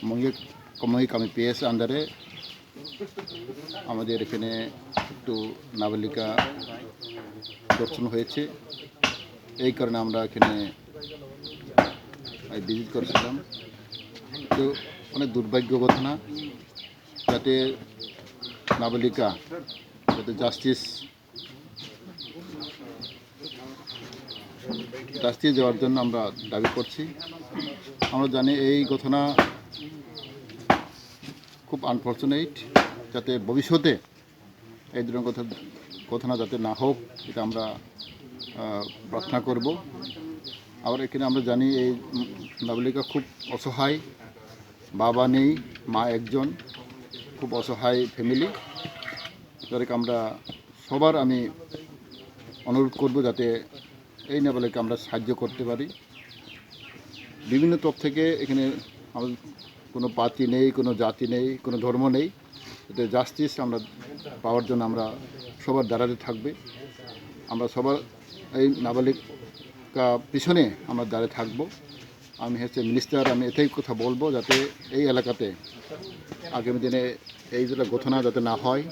সাময়িক আমি পিএস আন্ডারে আমাদের এখানে একটু নাবালিকা দর্শন হয়েছে। এই কারণে আমরা এখানে ভিজিট করেছিলাম। তো অনেক দুর্ভাগ্য ঘটনা, যাতে নাবালিকা যাতে জাস্টিস দেওয়ার জন্য আমরা দাবি করছি। আমরা জানি এই ঘটনা খুব আনফর্চুনেট, যাতে ভবিষ্যতে এই ধরনের ঘটনা যাতে না হোক, এটা আমরা প্রার্থনা করব। আবার এখানে আমরা জানি এই নাবালিকা খুব অসহায়, বাবা নেই, মা একজন, খুব অসহায় ফ্যামিলি। তাদেরকে আমরা সবার আমি অনুরোধ করব যাতে এই নাবালিকা আমরা সাহায্য করতে পারি। বিভিন্ন তরফ থেকে এখানে আমাদের কোনো পার্টি নেই, কোনো জাতি নেই, কোনো ধর্ম নেই, যাতে জাস্টিস আমরা পাওয়ার জন্য আমরা সবার দাঁড়াতে থাকবে। আমরা সবার এই নাবালিকা পিছনে আমরা দাঁড়িয়ে থাকব। আমি মিনিস্টার, আমি এটাই কথা বলবো, যাতে এই এলাকাতে আগামী দিনে এই যেটা ঘটনা যাতে না হয়।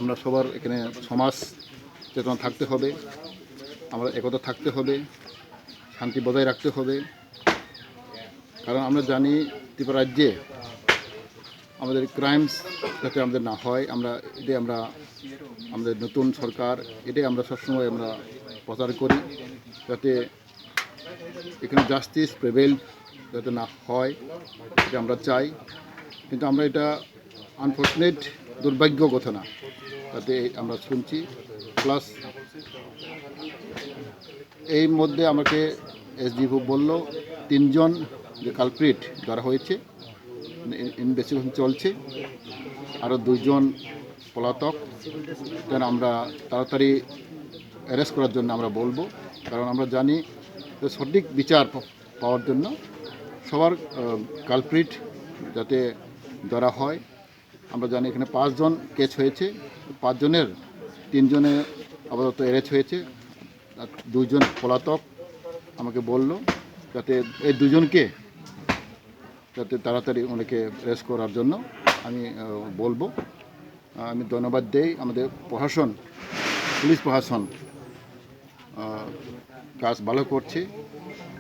আমরা সবার এখানে সমাজ চেতনা থাকতে হবে, আমরা একতা থাকতে হবে, শান্তি বজায় রাখতে হবে। কারণ আমরা জানি ত্রিপুরা রাজ্যে আমাদের ক্রাইমস যাতে আমাদের না হয়, এটাই আমরা আমাদের নতুন সরকার এটাই আমরা সবসময় আমরা প্রচার করি, যাতে এখানে জাস্টিস প্রিভেইল যাতে না হয়, এটা আমরা চাই। কিন্তু আমরা এটা আনফর্চুনেট দুর্ভাগ্য ঘটনা যাতে আমরা শুনছি। প্লাস এই মধ্যে আমাকে এসডিও বলল 3 জন যে কালপ্রিট ধরা হয়েছে, ইনভেস্টিগেশন চলছে, আরও 2 জন পলাতক। যেন আমরা তাড়াতাড়ি অ্যারেস্ট করার জন্য আমরা বলবো। কারণ আমরা জানি যে সঠিক বিচার পাওয়ার জন্য সবার কালপ্রিট যাতে ধরা হয়। আমরা জানি এখানে 5 জন কেস হয়েছে, 5 জনের 3 জনে আপাতত অ্যারেস্ট হয়েছে, 2 জন পলাতক। আমাকে বলল যাতে এই 2 জনকে যাতে তাড়াতাড়ি ওনাকে অ্যারেস্ট করার জন্য আমি বলবো। আমি ধন্যবাদ দেই আমাদের প্রশাসন, পুলিশ প্রশাসন কাজ ভালো করছে।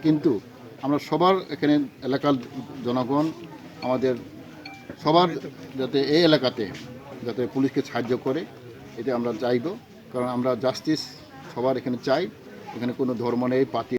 কিন্তু আমরা সবার এখানে এলাকার জনগণ আমাদের সবার যাতে এই এলাকাতে যাতে পুলিশকে সাহায্য করে, এটা আমরা চাইব। কারণ আমরা জাস্টিস সবার এখানে চাই। এখানে কোনো ধর্ম নেই, পার্টি